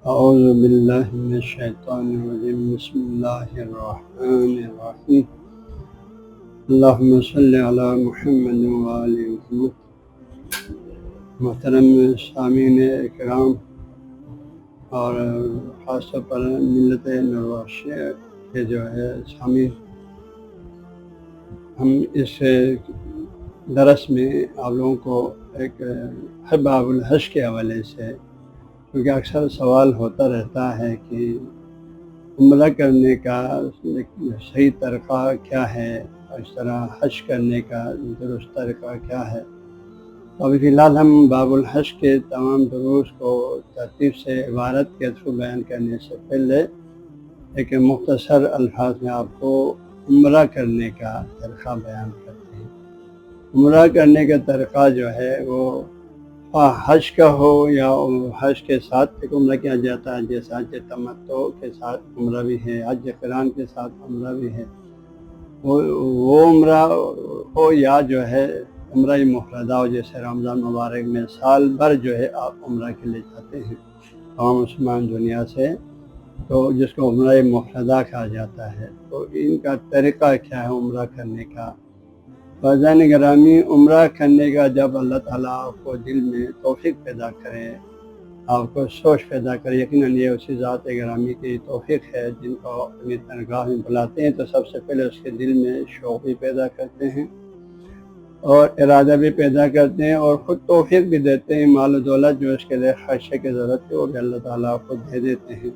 اعوذ باللہ من الشیطان الرجیم بسم اللہ الرحمن الرحیم اللہم صلی علی محمد وآل محمد۔ محترم سامعین اکرام اور خاص طور پر ملت نروش کے جو ہے سامعین، ہم اس درس میں آپ لوگوں کو ایک باب الحج کے حوالے سے، کیونکہ اکثر سوال ہوتا رہتا ہے کہ عمرہ کرنے کا صحیح طریقہ کیا ہے اور اس طرح حج کرنے کا درست طریقہ کیا ہے۔ ابھی فی الحال ہم باب الحج کے تمام دروس کو ترتیب سے عبارت کے تھرو بیان کرنے سے پہلے ایک مختصر الفاظ میں آپ کو عمرہ کرنے کا طریقہ بیان کرتے ہیں۔ عمرہ کرنے کا طریقہ جو ہے وہ حج کا ہو یا حج کے ساتھ عمرہ کیا جاتا ہے، جیسا حج تمتع کے ساتھ عمرہ بھی ہے، حج قران کے ساتھ عمرہ بھی ہے، وہ عمرہ ہو یا جو ہے عمرہ مفردہ ہو، جیسے رمضان مبارک میں سال بھر جو ہے آپ عمرہ کے لیے جاتے ہیں تمام مسلمان دنیا سے، تو جس کو عمرہ مفردہ کہا جاتا ہے۔ تو ان کا طریقہ کیا ہے عمرہ کرنے کا؟ فضان گرامی، عمرہ کرنے کا جب اللہ تعالیٰ آپ کو دل میں توفیق پیدا کرے، آپ کو سوچ پیدا کرے، یقیناً یہ اسی ذات گرامی کی توفیق ہے جن کو اپنی درگاہ میں بلاتے ہیں تو سب سے پہلے اس کے دل میں شوق بھی پیدا کرتے ہیں اور ارادہ بھی پیدا کرتے ہیں اور خود توفیق بھی دیتے ہیں، مال و دولت جو اس کے لیے خرچے کی ضرورت ہے وہ بھی اللہ تعالیٰ خود دے دیتے ہیں،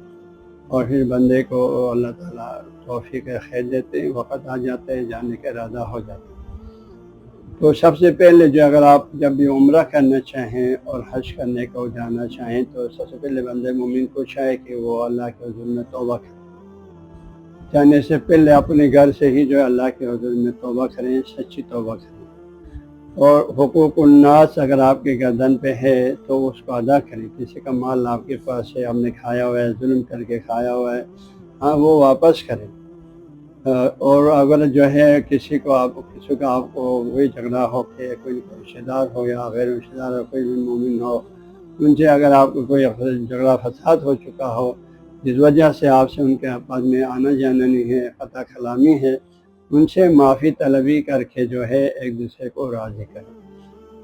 اور پھر بندے کو اللہ تعالیٰ توفیق خیر دیتے ہیں، وقت آ جاتا ہے جانے کا ارادہ ہو جاتا ہے۔ تو سب سے پہلے جو اگر آپ جب بھی عمرہ کرنا چاہیں اور حج کرنے کو جانا چاہیں تو سب سے پہلے بندے مومن کو چاہے کہ وہ اللہ کے حضور میں توبہ کریں، جانے سے پہلے اپنے گھر سے ہی جو ہے اللہ کے حضور میں توبہ کریں، سچی توبہ کریں، اور حقوق الناس اگر آپ کے گردن پہ ہے تو اس کو ادا کریں۔ کسی کا مال آپ کے پاس ہے، آپ نے کھایا ہوا ہے، ظلم کر کے کھایا ہوا ہے، وہ واپس کریں۔ اور اگر جو ہے کسی کا آپ کو وہی جھگڑا ہو کہ کوئی رشتہ دار ہو یا غیر رشتہ دار ہو، کوئی بھی مومن ہو، ان سے اگر آپ کو کوئی جھگڑا فساد ہو چکا ہو جس وجہ سے آپ سے ان کے آپس میں آنا جانا نہیں ہے، قطع کلامی ہے، ان سے معافی طلبی کر کے جو ہے ایک دوسرے کو راضی کریں،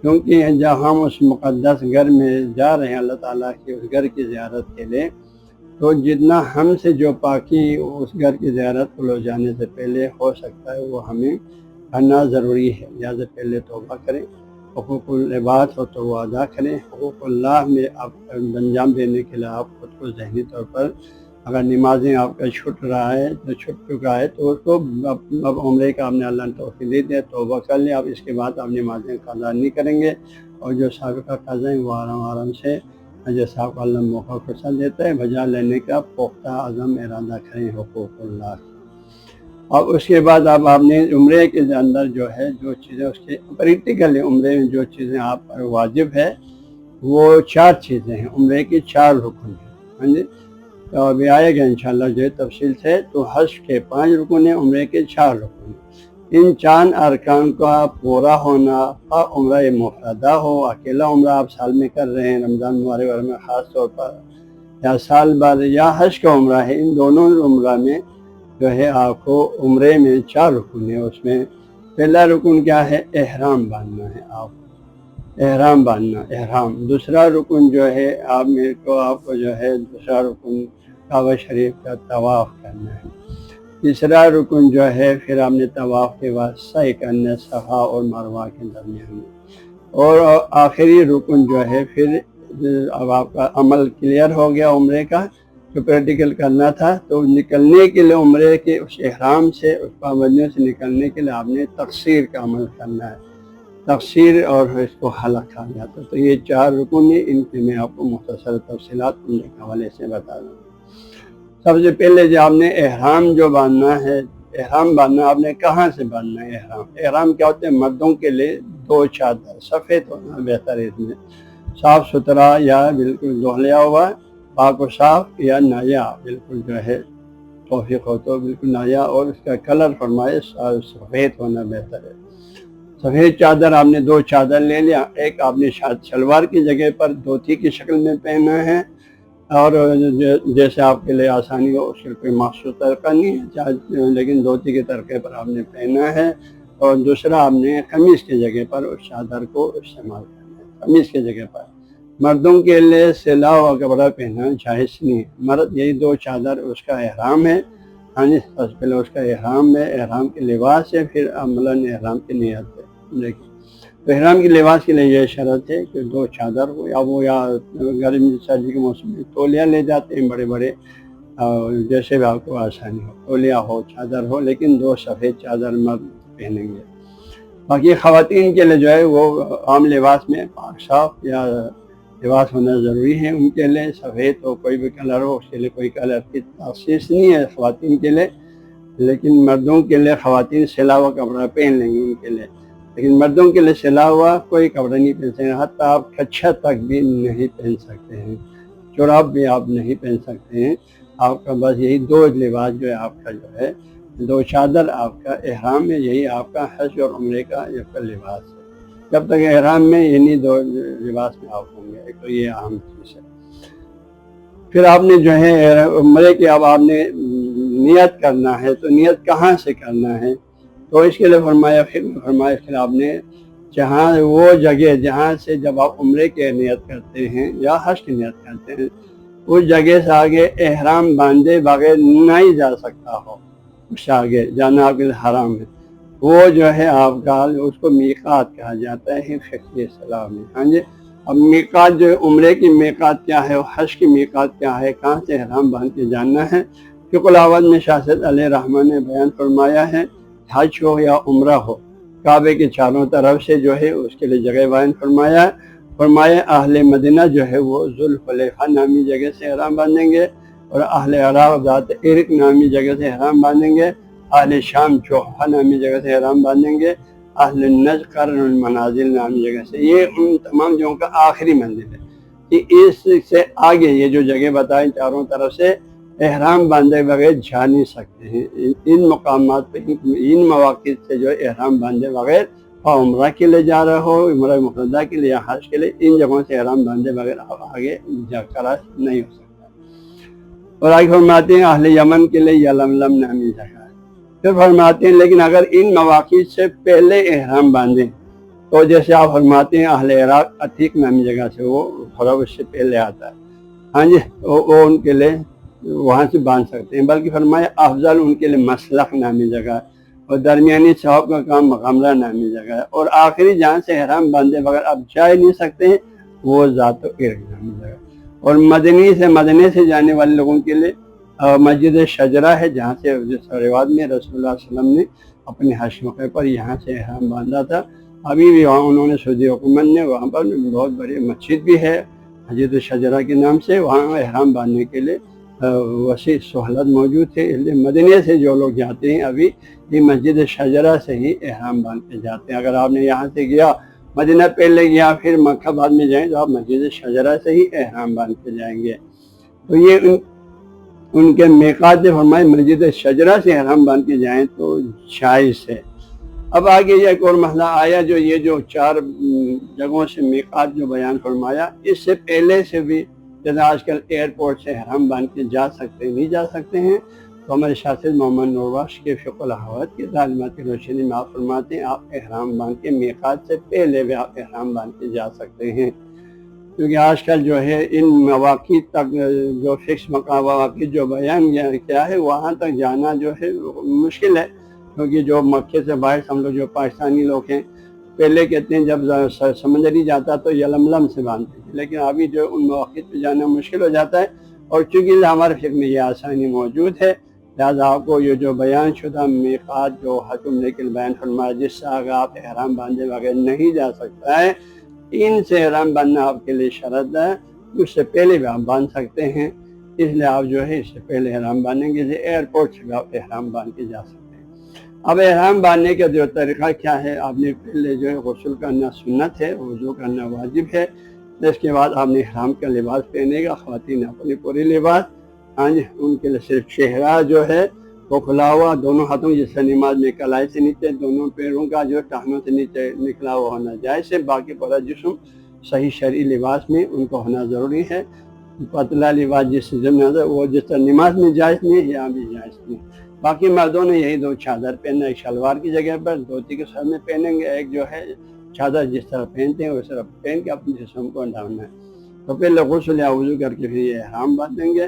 کیونکہ جہاں ہم اس مقدس گھر میں جا رہے ہیں اللہ تعالیٰ کے اس گھر کی زیارت کے لیے، تو جتنا ہم سے جو پاکی اس گھر کی زیارت کو لے جانے سے پہلے ہو سکتا ہے وہ ہمیں کرنا ضروری ہے، لہٰذا پہلے توبہ کریں، حقوق العباد ہو تو وہ ادا کریں، حقوق اللہ میں آپ انجام دینے کے لیے آپ خود کو ذہنی طور پر، اگر نمازیں آپ کا چھٹ رہا ہے تو چھٹ چکا ہے تو اس کو اب عمرے کا آپ نے اللہ نے توفیق دے دیا، توبہ کر لیں، اب اس کے بعد آپ نمازیں قضا نہیں کریں گے، اور جو سابقہ قضا ہیں وہ آرام سے جیسا آپ کو اللہ موقع فرصت دیتا ہے بجا لینے کا پختہ عزم ارادہ کریں حقوق اللہ کی۔ اور اس کے بعد آپ نے عمرے کے اندر جو ہے جو چیزیں اس کے پریکٹیکلی عمرے میں جو چیزیں آپ پر واجب ہے وہ 4 چیزیں ہیں، عمرے کی 4 رکن ہیں، ہاں جی، تو ابھی آئے گا انشاءاللہ جو ہے تفصیل سے۔ تو حج کے 5 رکن ہیں، عمرے کے 4 رکن ہیں۔ ان 4 ارکان کا پورا ہونا، عمرہ مفردہ ہو، اکیلا عمرہ آپ سال میں کر رہے ہیں رمضان مبارک میں خاص طور پر، یا سال بعد یا حج کا عمرہ ہے، ان دونوں عمرہ میں جو ہے آپ کو عمرے میں 4 رکن ہیں۔ اس میں پہلا رکن کیا ہے؟ احرام باندھنا ہے، آپ احرام باندھنا، احرام۔ دوسرا رکن جو ہے آپ کو جو ہے دوسرا رکن کعبہ شریف کا طواف کرنا ہے۔ تیسرا رکن جو ہے پھر آپ نے طواف کے بعد سعی کرنا صفا اور مروہ کے درمیان میں، اور آخری رکن جو ہے پھر اب آپ کا عمل کلیئر ہو گیا عمرے کا جو پریکٹیکل کرنا تھا، تو نکلنے کے لیے عمرے کے اس احرام سے اس پابندیوں سے نکلنے کے لیے آپ نے تقصیر کا عمل کرنا ہے، تقصیر، اور اس کو حلق کہا جاتا ہے۔ تو یہ 4 رکن ہیں، ان کی میں آپ کو مختصر تفصیلات عمرے کے حوالے سے بتا دوں۔ سب سے پہلے جو آپ نے احرام جو باندھنا ہے، احرام باندھنا آپ نے کہاں سے باندھنا ہے؟ احرام کیا ہوتے ہیں؟ مردوں کے لیے 2 چادر، سفید ہونا بہتر ہے، اس میں صاف ستھرا یا بالکل دھلیا ہوا، پاک و صاف، یا نیا بالکل جو ہے توفیق ہو تو بالکل نیا، اور اس کا کلر فرمائے سفید ہونا بہتر ہے۔ سفید چادر آپ نے 2 چادر لے لیا، ایک آپ نے شلوار کی جگہ پر دھوتی کی شکل میں پہنا ہے، اور جیسے آپ کے لیے آسانی ہو اس کے کوئی مخصوص طریقہ نہیں ہے، لیکن دھوتی کے طریقے پر آپ نے پہنا ہے، اور دوسرا آپ نے قمیص کی جگہ پر اس چادر کو استعمال کرنا ہے، قمیص کی جگہ پر۔ مردوں کے لیے سلا ہوا کپڑا پہننا جائز نہیں ہے، مرد یہی دو چادر اس کا احرام ہے۔ ہاں جی، سب سے پہلے اس کا احرام ہے، احرام کے لباس ہے، پھر عملاً احرام کی نیت ہے۔ دیکھیے، تو احرام کے لباس کے لیے یہ شرط ہے کہ دو چادر ہو، یا گرمی سردی کے موسم میں تولیہ لے جاتے ہیں بڑے بڑے، جیسے بھی آپ کو آسانی ہو، تولیہ ہو، چادر ہو، لیکن دو سفید چادر مرد پہنیں گے۔ باقی خواتین کے لیے جو ہے وہ عام لباس میں پاک صاف یا لباس ہونا ضروری ہے، ان کے لیے سفید ہو، کوئی بھی کلر ہو، اس کے لیے کوئی کلر کی تخصیص نہیں ہے خواتین کے لیے، لیکن مردوں کے لیے خواتین سلا ہوا کپڑا پہن لیں گے ان کے لیے، لیکن مردوں کے لیے سلا ہوا کوئی کپڑا نہیں پہن سکتے، حتیٰ آپ کچھا تک بھی نہیں پہن سکتے ہیں، جراب بھی آپ نہیں پہن سکتے ہیں۔ آپ کا بس یہی دو لباس جو ہے آپ کا جو ہے، دو چادر آپ کا احرام ہے، یہی آپ کا حج اور عمرے کا ایک لباس ہے۔ جب تک احرام میں انہی دو لباس میں آپ ہوں گے، ایک تو یہ اہم چیز ہے۔ پھر آپ نے جو ہے عمرے کی اب آپ نے نیت کرنا ہے، تو نیت کہاں سے کرنا ہے؟ تو اس کے لیے فرمایا پھر آپ نے جہاں وہ جگہ جہاں سے جب آپ عمرے کی نیت کرتے ہیں یا حج کی نیت کرتے ہیں، اس جگہ سے آگے احرام باندھے بغیر نہیں جا سکتا ہو، اس سے آگے جانا آپ کے لیے حرام ہے، وہ جو ہے آپ کا اس کو میقات کہا جاتا ہے فقہی اصطلاح میں۔ ہاں جی، اب میقات جو ہے عمرے کی میقات کیا ہے، حج کی میقات کیا ہے، کہاں سے احرام باندھ کے جانا ہے؟ فقہ الاول میں شاہ سید علیہ رحمٰن نے بیان فرمایا ہے، حج ہو یا عمرہ ہو، کعبے کے چاروں طرف سے جو ہے اس کے لیے جگہ بیان فرمایا اہل مدینہ جو ہے وہ ذوالحلیفہ نامی جگہ سے احرام باندھیں گے، اور اہل عراق ذات عرق نامی جگہ سے احرام باندھیں گے، اہل شام جوحہ نامی جگہ سے احرام باندھیں گے، اہل نجد قرن المنازل نامی جگہ سے۔ یہ ان تمام جگہوں کا آخری منزل ہے کہ اس سے آگے یہ جو جگہ بتائیں چاروں طرف سے احرام باندھے بغیر جا نہیں سکتے ہیں۔ ان مقامات پہ ان مواقع سے جو احرام باندھے بغیر عمرہ کے لیے جا رہے ہو، عمرہ مفردہ کے لیے یا حج کے لیے، ان جگہوں سے احرام باندھے بغیر آپ آگے جا کر نہیں ہو سکتا۔ اور آگے فرماتے ہیں اہل یمن کے لیے یلملم نامی جگہ ہے۔ پھر فرماتے ہیں لیکن اگر ان مواقع سے پہلے احرام باندھیں، تو جیسے آپ فرماتے ہیں اہل عراق عتیق نامی جگہ سے، وہ تھوڑا اس سے پہلے آتا ہے، ہاں جی، وہ ان کے لیے وہاں سے باندھ سکتے ہیں، بلکہ فرمایا افضل ان کے لیے مسلخ نامی جگہ ہے، اور درمیانی ثواب کا کام مغامرہ نامی جگہ ہے، اور آخری جہاں سے احرام باندھے بغیر اب جا ہی نہیں سکتے ہیں وہ ذات عرق نامی جگہ۔ اور مدینے سے جانے والے لوگوں کے لیے مسجد شجرہ ہے، جہاں سے جس روایت میں رسول اللہ صلی اللہ علیہ وسلم نے اپنے حج موقع پر یہاں سے احرام باندھا تھا۔ ابھی بھی وہاں انہوں نے سعودی حکومت نے وہاں پر بہت بڑی مسجد بھی ہے مسجد شجرہ کے نام سے، وہاں احرام باندھنے کے لیے وسیع سہولت موجود ہے، اس لیے مدینے سے جو لوگ جاتے ہیں ابھی یہ مسجد شجرہ سے ہی احرام باندھ کے جاتے ہیں۔ اگر آپ نے یہاں سے گیا مدینہ پہلے گیا پھر مکہ بعد میں جائیں تو آپ مسجد شجرہ سے ہی احرام باندھ کے جائیں گے۔ تو یہ ان کے میقات فرمائے مسجد شجرہ سے احرام باندھ کے جائیں تو جائز ہے۔ اب آگے یہ ایک اور مسئلہ آیا، جو یہ جو چار جگہوں سے میقات جو بیان فرمایا، اس سے پہلے سے بھی جیسے آج کل ایئرپورٹ سے احرام باندھ کے جا سکتے نہیں جا سکتے ہیں، تو ہمارے شاہ سید محمد نور بخش کے فقہ الاحوال کی تعلیمات کی روشنی میں آپ فرماتے ہیں آپ احرام باندھ کے میقات سے پہلے بھی آپ احرام باندھ کے جا سکتے ہیں، کیونکہ آج کل جو ہے ان مواقع تک جو فکس مواقع جو بیان کیا ہے وہاں تک جانا جو ہے مشکل ہے، کیونکہ جو مکے سے باہر ہم لوگ جو پاکستانی لوگ ہیں پہلے کہتے ہیں جب سمندری جاتا تو یلملم سے باندھتے تھے، لیکن ابھی جو ان مواقع پہ جانا مشکل ہو جاتا ہے، اور چونکہ ہمارے فقہ میں یہ آسانی موجود ہے لہٰذا آپ کو یہ جو بیان شدہ میقات جو حج عمرے کے بیان فرمایا جس سے اگر آپ احرام باندھے بغیر نہیں جا سکتا ہے، ان سے احرام باندھنا آپ کے لیے شرط ہے، اس سے پہلے بھی آپ باندھ سکتے ہیں، اس لیے آپ جو ہے اس سے پہلے احرام باندھیں گے، جیسے ایئرپورٹ سے بھی آپ احرام باندھ کے جا سکتے ہیں۔ اب احرام باندھنے کا جو طریقہ کیا ہے، آپ نے پہلے جو ہے غسل کرنا سنت ہے، وضو کرنا واجب ہے، اس کے بعد آپ نے احرام کا لباس پہنے گا، خواتین اپنی پوری لباس، ہاں جی، ان کے لیے صرف چہرہ جو ہے وہ کھلا ہوا، دونوں ہاتھوں جیسے نماز میں کلائی سے نیچے، دونوں پیروں کا جو ٹہنوں سے نیچے نکلا ہوا ہونا جائز ہے، باقی پورا جسم صحیح شرعی لباس میں ان کو ہونا ضروری ہے۔ پتلا لباس جس سیزن میں آتا ہے وہ جس طرح نماز میں جائز نہیں ہے یہاں بھی جائز نہیں. باقی مردوں نے یہی 2 چادر پہننا، ایک شلوار کی جگہ پر دھوتی کے سر میں پہنیں گے، ایک جو ہے چادر جس طرح پہنتے ہیں اس طرح پہن کے اپنے جسم کو ڈھانپنا ہے. تو پہلے غسل یا وضو کر کے پھر یہ احرام باندھیں گے.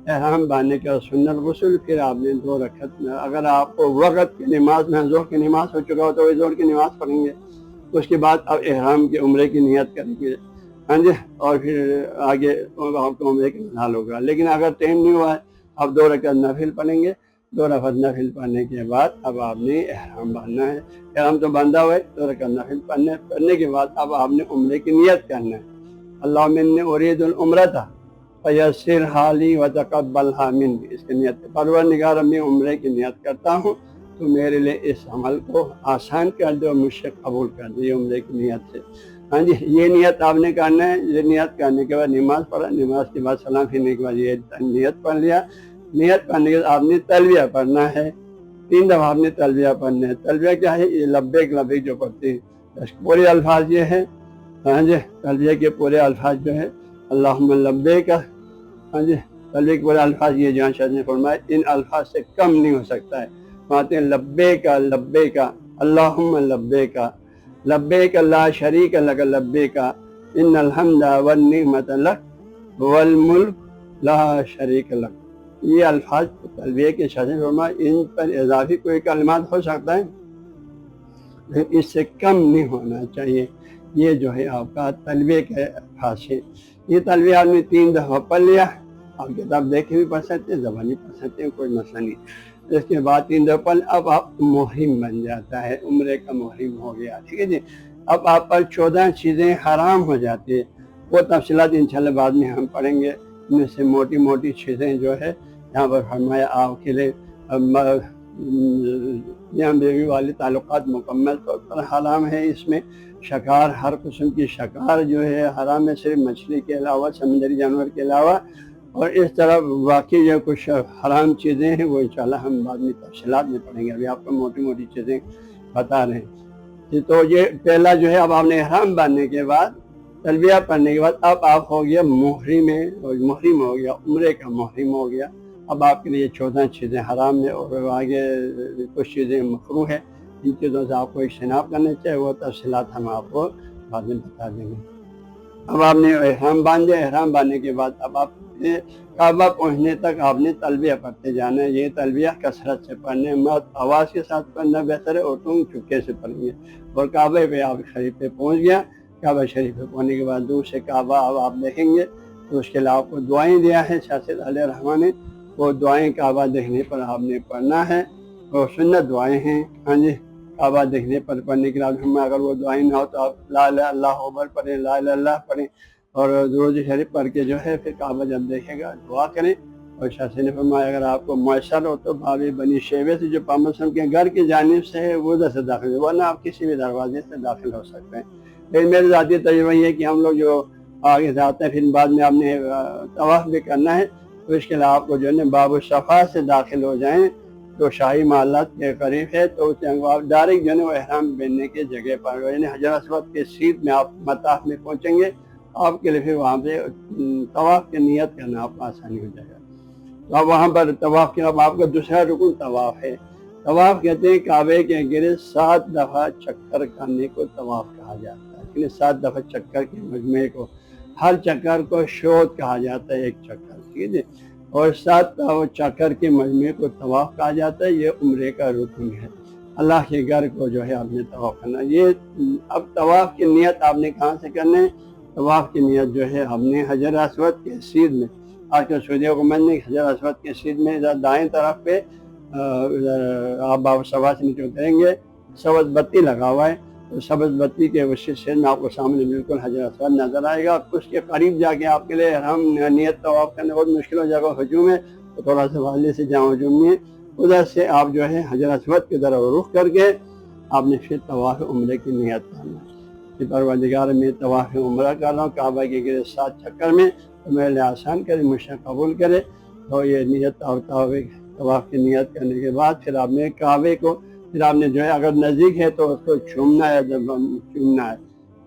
احرام باندھنے کے بعد سنت غسل، پھر آپ نے 2 رکعت، اگر آپ کو وقت کی نماز میں ظہر کی نماز ہو چکا ہو تو ظہر کی نماز پڑھیں گے. اس کے بعد اب احرام کے عمرے کی نیت کریں گے، ہاں جی، اور پھر آگے آپ کو عمرے کا حال ہوگا. لیکن اگر ٹائم نہیں ہوا ہے اب 2 رکعت نفل پڑھیں گے. 2 رکعت نفل پڑھنے کے بعد اب آپ نے احرام باندھنا ہے. احرام تو باندھا ہوا ہے، 2 رکعت نفل پڑھنے کے بعد اب آپ نے عمرے کی نیت کرنا ہے. اللہم انی ارید العمرۃ فیسرھا لی وتقبلھا منی. اس کی نیت، پروردگار میں عمرے کی نیت کرتا ہوں تو میرے لیے اس عمل کو آسان کر دو، مجھ سے قبول کر دو. یہ عمرے کی نیت سے، ہاں جی، یہ نیت آپ نے کرنا ہے. یہ نیت کرنے کے بعد نماز پڑھا، نماز کے بعد سلام پھرنے کے بعد یہ نیت پڑھ لیا. نیت پڑھنے کے بعد آپ نے تلبیہ پڑھنا ہے. 3 دفعہ آپ نے تلبیہ پڑھنا ہے. تلبیہ کیا ہے؟ یہ لبیک لبیک جو پڑھتے ہیں، پورے الفاظ یہ ہے، ہاں جی، تلبیہ کے پورے الفاظ جو ہے اللہم لبیک، ہاں جی، تلبیہ کے پورے الفاظ یہ جہاں شاید نے فرمایا ان الفاظ سے کم نہیں ہو سکتا ہے. فرماتے ہیں لبیک لبیک اللہم لبیک لبیک لا شریک لک لبیک ان الحمد والنعمت لک والملک لا شریک لک. یہ الفاظ تلبیہ کے شاید نے فرمایا ان پر اضافی کوئی کلمات ہو سکتا ہے لیکن اس سے کم نہیں ہونا چاہیے. یہ جو ہے آپ کا تلبیہ کے الفاظ ہے. یہ تلبیہ آپ نے 3 دفعہ پڑھ لیا. آپ کتاب دیکھ کے بھی پڑھ سکتے ہیں، زبانی پڑھ سکتے ہیں، کوئی مسئلہ نہیں. اس کے بعد 3 دفعہ پڑھ، اب آپ محرم بن جاتا ہے، عمرے کا محرم ہو گیا، ٹھیک ہے جی. اب آپ پر 14 چیزیں حرام ہو جاتی ہیں. وہ تفصیلات انشاءاللہ بعد میں ہم پڑھیں گے. ان میں سے موٹی موٹی چیزیں جو ہے یہاں پر فرمایا آپ کے لیے یہاں بیوی والے تعلقات مکمل طور پر حرام ہے. اس میں شکار، ہر قسم کی شکار جو ہے حرام ہے، صرف مچھلی کے علاوہ، سمندری جانور کے علاوہ. اور اس طرح باقی جو کچھ حرام چیزیں ہیں وہ انشاءاللہ ہم بعد میں تفصیلات میں پڑھیں گے. ابھی آپ کو موٹی موٹی چیزیں بتا رہے ہیں. تو یہ پہلا جو ہے اب آپ نے احرام باندھنے کے بعد، تلبیہ پڑھنے کے بعد اب آپ ہو گیا محرم ہو گیا، عمرے کا محرم ہو گیا. اب آپ کے لیے 14 چیزیں حرام ہیں اور آگے کچھ چیزیں مکروہ ہیں. ان چیزوں سے آپ کو اجتناب کرنا چاہیے، وہ تفصیلات ہم آپ کو بعد میں بتا دیں گے. اب آپ نے احرام باندھے. احرام باندھنے کے بعد اب آپ کعبہ پہنچنے تک آپ نے تلبیہ پڑھتے جانا ہے. یہ تلبیہ کثرت سے پڑھنے، مرد آواز کے ساتھ پڑھنا بہتر ہے اور تم چپکے سے پڑھیں گے. اور کعبہ پہ آپ شریف پہ پہنچ گیا. کعبہ شریف پہ پہنچنے کے بعد دور سے کعبہ اب آپ دیکھیں گے تو اس کے علاوہ آپ کو دعائیں دیا ہے شاہ سید علیہ الرحمٰن نے. وہ دعائیں کعبہ دیکھنے پر آپ نے پڑھنا ہے، اور سنت دعائیں ہیں، ہاں جی. کعبہ دیکھنے پر پڑھنے کے بعد اگر وہ دعائیں نہ ہو تو آپ لا الہ اللہ اکبر پڑھیں، لا الہ اللہ پڑھیں، اور درود شریف پڑھ کے جو ہے پھر کعبہ جب دیکھے گا دعا کریں. اور شاہ سے نے فرمایا اگر آپ کو میسر ہو تو باب بنی شیبہ سے جو محمد صلی اللہ علیہ وسلم کے گھر کی جانب سے ہے وہ ادھر سے داخل ہو، ورنہ آپ کسی بھی دروازے سے داخل ہو سکتے ہیں. لیکن میرے ذاتی تجربہ یہ ہے کہ ہم لوگ جو آگے سے آتے ہیں پھر بعد میں آپ نے طواف بھی کرنا ہے تو اس کے لیے آپ کو جو ہے نا باب الصفا سے داخل ہو جائیں تو شاہی محلات کے قریب ہے. تو اس سے آپ ڈائریکٹ جو ہے نا وہ احرام پہننے کی جگہ پر یعنی حجر اسود کے سیدھ میں آپ مطاف میں پہنچیں گے. آپ کے لیے پھر وہاں پہ طواف کی نیت کرنا آپ کو آسانی ہو جائے گا. تو اب وہاں پر طواف کے اب آپ کا دوسرا رکن طواف ہے. طواف کہتے ہیں کعبے کے گرد 7 دفعہ چکر کرنے کو طواف کہا جاتا ہے. یعنی 7 دفعہ چکر کے مجموعے کو، ہر چکر کو شوط کہا جاتا ہے، ایک چکر، ٹھیک ہے. اور 7 چکر کے مجموعے کو طواف کہا جاتا ہے. یہ عمرے کا رکن ہے. اللہ کے گھر کو جو ہے آپ نے طواف کرنا. یہ اب طواف کی نیت آپ نے کہاں سے کرنا ہے؟ طواف کی نیت جو ہے ہم نے حجر اسود کے سیدھ میں، آج کل سعودی حکومت نے حجر اسود کے سیدھ میں ادھر دائیں طرف پہ آپ باب صفا سے نیچے اتریں گے، سبز بتی لگا ہوا ہے. تو سبز بتی کے اسی سے میں آپ کو سامنے بالکل حجر اسود نظر آئے گا. اس کے قریب جا کے آپ کے لیے ہم نیت طواف کرنے بہت مشکل ہو جائے گا. ہجوم ہے تو تھوڑا سا والی سے جہاں ہجوم نہیں ہے ادھر سے آپ جو ہے حجر اسود کی طرف رخ کر کے آپ نے پھر طواف عمرے کی نیت کرنا ہے. پروردگار میں طواف عمرہ کر رہا ہوں کعبہ کے گرد 7 چکر میں، تو میرے لیے آسان کرے، مجھ سے قبول کرے. تو یہ نیت اور طواف کی نیت کرنے کے بعد پھر آپ نے کعبے کو، پھر آپ نے جو ہے اگر نزدیک ہے تو اس کو چومنا ہے، چومنا ہے.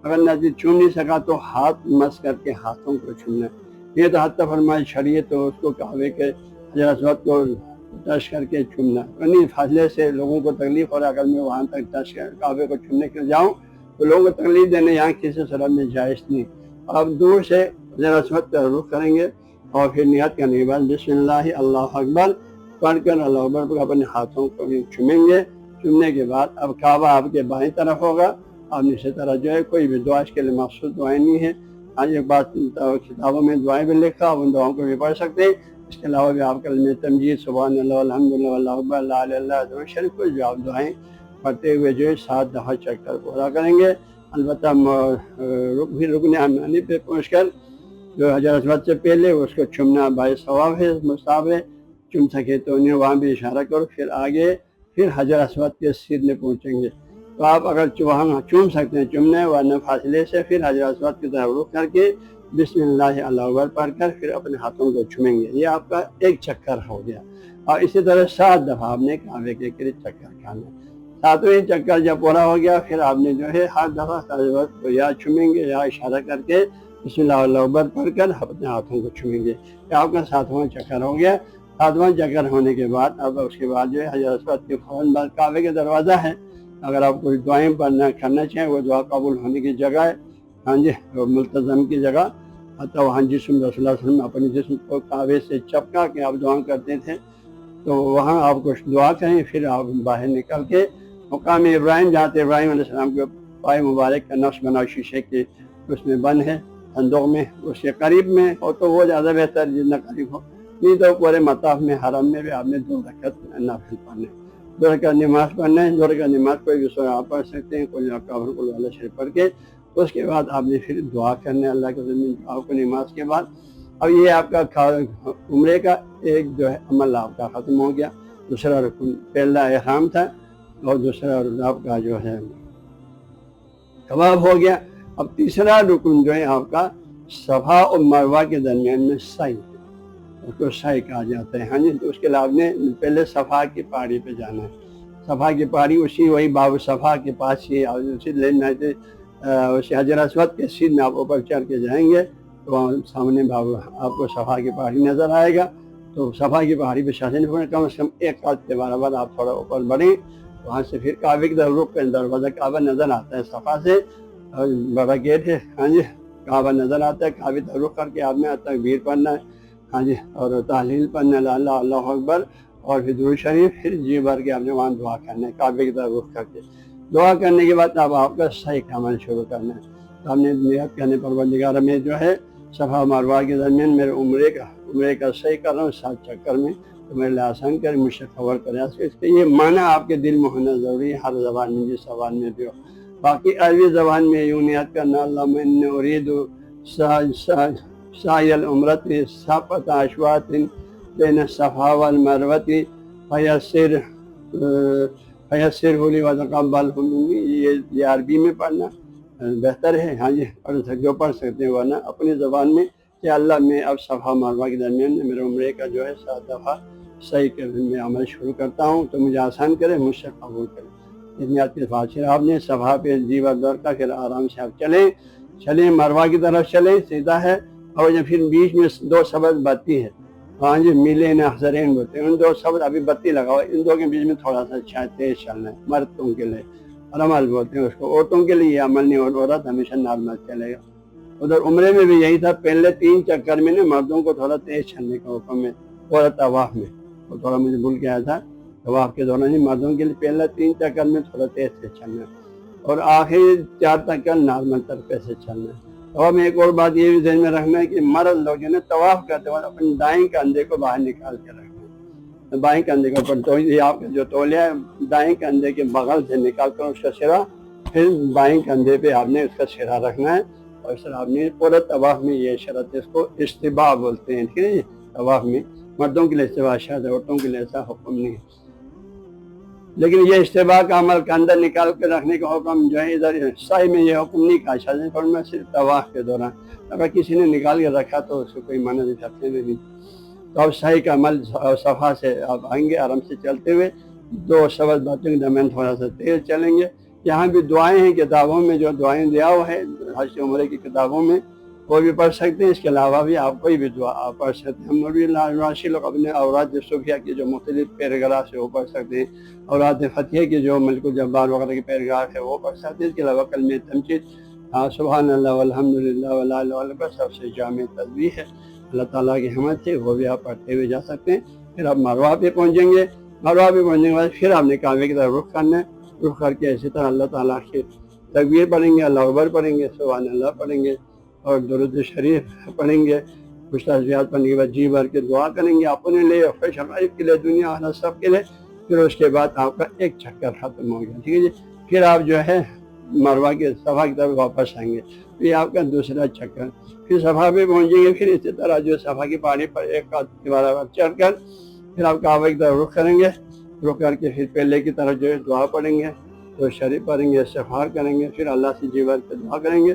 اگر نزدیک چوم نہیں سکا تو ہاتھ مس کر کے ہاتھوں کو چومنا ہے. یہ تو حتی فرمائے شریعت تو اس کو کعبے کے حجر اسود کو ٹچ کر کے چومنا، یعنی فاصلے سے لوگوں کو تکلیف ہو رہا، اگر میں وہاں تک ٹچ کر کعبے کو چومنے کے لیے جاؤں تو لوگوں کو تکلیف دینے یہاں کسی صورت میں جائز نہیں۔ آپ دور سے حجر اسود کا رخ کریں گے اور پھر نیت کرنے کے بعد بسم اللہ اللہ اکبر پڑھ کر اللہ اکبر پر اپنے ہاتھوں کو چومیں گے۔ چومنے کے بعد اب کعبہ آپ کے بائیں طرف ہوگا، آپ نیچے طرف جو ہے کوئی بھی دعا اس کے لیے مخصوص دعائیں نہیں ہے۔ آج ایک بات کتابوں میں دعائیں بھی لکھا، ان دعاؤں کو بھی پڑھ سکتے ہیں۔ اس کے علاوہ بھی آپ کلمہ تمجید سبحان اللہ الحمدللہ اللہ اکبر لا الہ الا اللہ درود شریف کو جو آپ دعائیں پڑھتے ہوئے جو ہے 7 دفعہ چکر پورا کریں گے۔ البتہ رکن یمانی پہ پہنچ کر جو حجر اسود سے پہلے اس کو چومنا باعث ثواب ہے، مصاب ہے، چوم سکے تو انہیں وہاں بھی اشارہ کرو، پھر آگے پھر حجر اسود کے سیدھے پہنچیں گے تو آپ اگر وہاں چوم سکتے ہیں چومنے، ورنہ فاصلے سے پھر حجر اسود کی طرف رخ کر کے بسم اللہ اللہ اکبر پڑھ کر پھر اپنے ہاتھوں کو چومیں گے۔ یہ آپ کا ایک چکر ہو گیا، اور اسی طرح 7 دفعہ آپ نے کعبے کے قریب چکر کھانا۔ 7ویں چکر جب پورا ہو گیا پھر آپ نے جو ہے ہر دفعہ حجر اسود کو یا چومیں گے یا اشارہ کر کے بسم اللہ اللہ اکبر پڑھ کر اپنے ہاتھوں کو چومیں گے۔ یہ آپ کا 7واں چکر ہو گیا۔ 7واں چکر ہونے کے بعد اب اس کے بعد جو ہے حجر اسود کے فوراً بعد کعبے کا دروازہ ہے، اگر آپ کوئی دعائیں کرنا چاہیں وہ دعا قبول ہونے کی جگہ ہے، ہاں جی، ملتزم کی جگہ، حتیٰ وہاں جسم رسول اللہ صلی اللہ علیہ وسلم اپنے جسم کو کعبے سے چپکا کے آپ دعا کرتے تھے، تو وہاں آپ کچھ دعا کریں، پھر آپ باہر نکل کے مقام ابراہیم جہاں تھے ابراہیم علیہ السلام کے پائے مبارک کا نقش بنا شیشے کے اس میں بند ہے صندوق میں، اس کے قریب میں ہو تو وہ زیادہ بہتر جتنا قریب ہو، نہیں تو پورے مطاف میں حرم میں بھی آپ نے 2 رکعت نافل پڑھنے، 2 رکعت نماز پڑھنا ہے۔ 2 رکعت نماز کوئی بھی سورہ آپ پڑھ سکتے ہیں، کوئی اللہ شریف پڑھ کے اس کے بعد آپ نے پھر دعا کرنا ہے اللہ کے ذمہ آپ کو نماز کے بعد۔ اب یہ آپ کا عمرے کا ایک جو ہے عمل آپ کا ختم ہو گیا۔ دوسرا رکن پہلا احرام تھا اور دوسرا آپ کا جو ہے طواف ہو گیا۔ اب تیسرا رکن جو ہے آپ کا صفا اور مروہ کے درمیان میں سعی، اس کو سعی کہا جاتا ہے، ہاں جی۔ تو اس کے لیے آپ نے پہلے صفا کی پہاڑی پہ جانا ہے۔ صفا کی پہاڑی وہی باب صفا کے پاس ہی اسی حجر اسود کے سیدھے آپ اوپر چڑھ کے جائیں گے تو وہاں سامنے باب آپ کو صفا کی پہاڑی نظر آئے گا۔ تو صفا کی پہاڑی پہ شاذن پڑے، کم از کم 1 قدم کے برابر آپ تھوڑا اوپر بڑھیں، وہاں سے پھر کعبے کی طرف رخ کر دروازہ کعبہ نظر آتا ہے صفا سے، بڑا گیٹ ہے، ہاں جی، کعبہ نظر آتا ہے، کعبے کی طرف رخ کر کے آپ نے تکبیر پڑھنا ہے، ہاں جی، اور تحلیل پڑھنا ہے اللہ اللہ اکبر، اور پھر درود شریف، پھر جی بھر کے آپ نے وہاں دعا کرنا ہے کعبے کی طرف رخ کر کے۔ دعا کرنے کے بعد اب آپ کا صحیح کا عمل شروع کرنا ہے۔ تو ہم نے نیت کرنے پروردگار میں جو ہے صفا مروہ کے درمیان میرے عمرے کا صحیح کر رہا ہوں 7 چکر میں، تو میرے لیے آسان کرے، مجھ سے خبر کرے۔ اس کے یہ معنی آپ کے دل میں ہونا ضروری ہے، ہر زبان میں جس زبان میں بھی ہو۔ باقی عربی زبان میں یوں نیت کرنا اللہم انی ارید سعی العمرۃ 7 اشواط بین الصفا والمروۃ فیسرہ لی وتقبلہ منی، یہ عربی میں پڑھنا بہتر ہے، ہاں جی، اور جو پڑھ سکتے ہیں، ورنہ اپنی زبان میں کہ اللہ میں اب صفا مروہ کے درمیان میں میرے عمرے کا جو ہے 7 دفعہ صحیح کر میں عمل شروع کرتا ہوں، تو مجھے آسان کرے، مجھ سے قبول کرے۔ نیت کے بعد پھر آپ نے صفا پہ جی بر دور کا پھر آرام سے آپ چلیں مروہ کی طرف چلیں، سیدھا ہے، اور جب پھر بیچ میں 2 سبز بتی ہے، ہاں جی، میلین اخضرین بولتے ہیں، ان 2 سبز ابھی بتی لگا ہوا ہے، ان 2 کے بیچ میں تھوڑا سا تیز چلنا ہے، مردوں کے لیے رمل بولتے ہیں اس کو، عورتوں کے لیے یہ عمل نہیں، عورت ہمیشہ نارمل چلے گا۔ ادھر عمرے میں بھی یہی تھا، پہلے 3 چکر میں مردوں کو تھوڑا تیز چلنے کا حکم ہے، اور طواف میں وہ تھوڑا مجھے بھول گیا تھا، طواف کے دوران ہی مردوں کے لیے پہلا 3 چکر میں تھوڑا تیز سے چلنا ہے، اور آخری 4 چکر نارمل طریقے سے چلنا ہے۔ طواف میں ایک اور بات یہ بھی ذہن میں رکھنا ہے کہ مرد لوگ جو ہے طواف کرتے وقت اپنے دائیں کندھے کو باہر نکال کے رکھنا ہے، بائیں کندھے کے اوپر، تو یہ آپ کا جو تولیہ ہے دائیں کندھے کے بغل سے نکال کر اس کا سرا پھر بائیں کندھے پہ آپ نے اس کا سرا رکھنا ہے، اور اس طرح آپ نے پورے طواف میں یہ شرط ہے، اس کو استباع بولتے ہیں، ٹھیک ہے جی۔ طواف میں مردوں کے لیے استباع شرط ہے، عورتوں کے لیے ایسا حکم نہیں ہے، لیکن یہ استباع کا عمل کندھا نکال کے رکھنے کا حکم جو ہے ادھر سعی میں یہ حکم نہیں کہا شاید میں صرف طواف کے دوران، اگر کسی نے نکال کے رکھا تو اس کو کوئی معنی نہیں سکتے نہیں۔ تو اب صحیح کا عمل صفا سے آپ آئیں گے آرام سے چلتے ہوئے، 2 سبز باتوں کے درمیان تھوڑا سا تیز چلیں گے۔ یہاں بھی دعائیں ہیں کتابوں میں، جو دعائیں دیا ہوا ہے حج عمرے کی کتابوں میں، وہ بھی پڑھ سکتے ہیں. اس کے علاوہ بھی آپ کوئی بھی دعا آپ پڑھ سکتے ہیں. مولوی ناشی لوگ اپنے اوراد صوفیہ کی جو مختلف پیراگراف ہے وہ پڑھ سکتے ہیں. اوراد فتح کی جو ملک الجبار وغیرہ کے پیراگراف ہے وہ پڑھ سکتے ہیں. اس کے علاوہ کلمہ تمجید سبحان اللہ والحمد للہ ولا الہ الا اللہ سب سے جامع تسبیح ہے اللہ تعالیٰ کی حمد سے، وہ بھی آپ پڑھتے ہوئے جا سکتے ہیں. پھر آپ مروہ پہ پہنچیں گے. مروہ پہ پہنچنے کے بعد پھر آپ نے کعبے کی طرف رخ کرنا ہے. رخ کر کے اسی طرح اللہ تعالیٰ کی تکبیر پڑھیں گے، اللہ اکبر پڑھیں گے، سبحان اللہ پڑھیں گے اور درود شریف پڑھیں گے. کچھ تسبیحات پڑھنے کے بعد جی بھر کے دعا کریں گے اپنے لیے، خوش حبائب کے لیے، دنیا آخرت سب کے لیے. پھر اس کے بعد آپ کا ایک چکر ختم ہو گیا. ٹھیک ہے جی. پھر آپ جو ہے مروہ کے صفا کی طرف واپس آئیں گے. پھر آپ کا دوسرا چکر. پھر صفا پہ پہنچیں گے. پھر اسی طرح جو صفا کی پہاڑی پر ایک قدم کے برابر چڑھ کر پھر آپ کعبہ کی طرف رخ کریں گے. رخ کر کے پھر پہلے کی طرف جو ہے دعا پڑھیں گے، تو شریف پڑھیں گے، استغفار کریں گے، پھر اللہ سے جی بھر کے دعا کریں گے.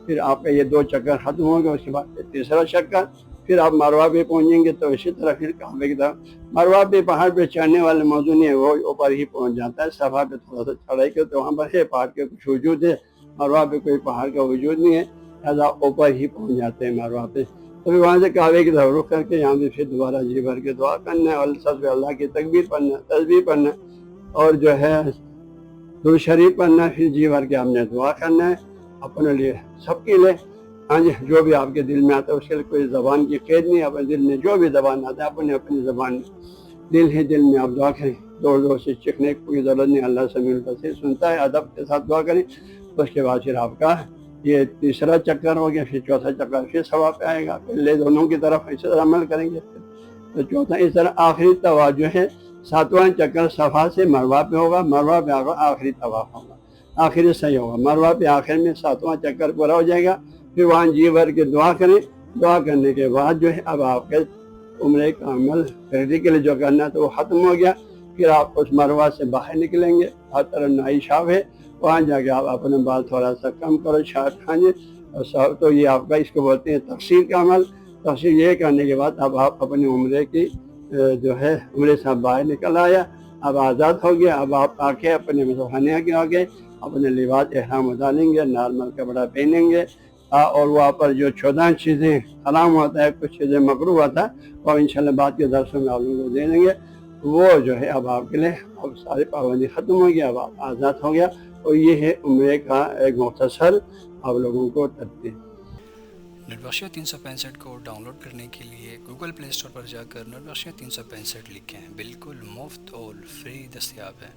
پھر آپ کا یہ 2 چکر ختم ہو گئے. اس کے بعد تیسرا چکر. پھر آپ مروہ پہ پہنچیں گے تو اسی طرح پھر کعبے کی طرف. مروہ پہ پہاڑ پہ چڑھنے والے موضوع نہیں ہے، وہ اوپر ہی پہنچ جاتا ہے. صفا پہ تھوڑا سا چڑھائی کے تو وہاں پر ہے، پہاڑ کے کچھ وجود ہے. مروہ پہ کوئی پہاڑ کا وجود نہیں ہے، لہٰذا اوپر ہی پہنچ جاتے ہیں مروہ پہ. تو پھر وہاں سے کعبے کی طرف رخ کر کے یہاں پہ پھر دوبارہ جی بھر کے دعا کرنا ہے اور سب سے اللہ کی تکبیر پڑھنا، تسبیح پڑھنا اور جو ہے درود شریف پڑھنا. پھر جی بھر کے آپ نے دعا کرنا ہے اپنے لیے، سب کے لیے. ہاں جی، جو بھی آپ کے دل میں آتا ہے اس کے لیے کوئی زبان کی قید نہیں. اپنے دل میں جو بھی زبان آتا ہے اپنی زبان میں دل ہی دل میں آپ دعا کریں. زور زور سے چیخنے کی کوئی ضرورت نہیں. اللہ سمیع البصیر سنتا ہے. ادب کے ساتھ دعا کریں. اس کے بعد پھر آپ کا یہ تیسرا چکر ہو گیا. پھر چوتھا چکر پھر ثواب پہ آئے گا. پہلے دونوں کی طرف اس طرح عمل کریں گے. تو چوتھا اس طرح آخری طواف جو ہے 7واں چکر صفا سے مروہ پہ ہوگا. مروہ پہ آخری طواف ہوگا، آخری صحیح ہوگا. مروہ پہ آخر میں 7واں چکر پورا ہو جائے گا. پھر وہاں جی بھر کے دعا کریں. دعا کرنے کے بعد جو ہے اب آپ کے عمرے کا عمل پھرنے کے لیے جو کرنا تو وہ ختم ہو گیا. پھر آپ اس مروہ سے باہر نکلیں گے. ہر طرف نائی شاف ہے، وہاں جا کے آپ اپنے بال تھوڑا سا کم کرو، شارٹ کھائیں. اور تو یہ آپ کا اس کو بولتے ہیں تقصیر کا عمل. تقصیر یہ کرنے کے بعد اب آپ اپنے عمرے کی جو ہے عمرے سے باہر نکل آیا، اب آزاد ہو گیا. اب آپ آ کے اپنے خانے کے آگے اپنے لباس احرام اتاریں گے، نارمل کپڑا پہنیں گے. اور وہاں پر جو 14 چیزیں حرام ہوتا ہے، کچھ چیزیں مکروہ ہوتا ہے، اور انشاءاللہ بعد کے درسوں میں آپ لوگوں کو دے دیں گے. وہ جو ہے اب آپ کے لیے اب ساری پابندی ختم ہو گیا، اب آپ آزاد ہو گیا. اور یہ ہے عمرے کا ایک مختصر آپ لوگوں کو ترتیب. نیٹ بخشیہ 365 کو ڈاؤن لوڈ کرنے کے لیے گوگل پلے اسٹور پر جا کر نیٹ بخشیہ 365 لکھیں. بالکل مفت اور فری دستیاب ہے.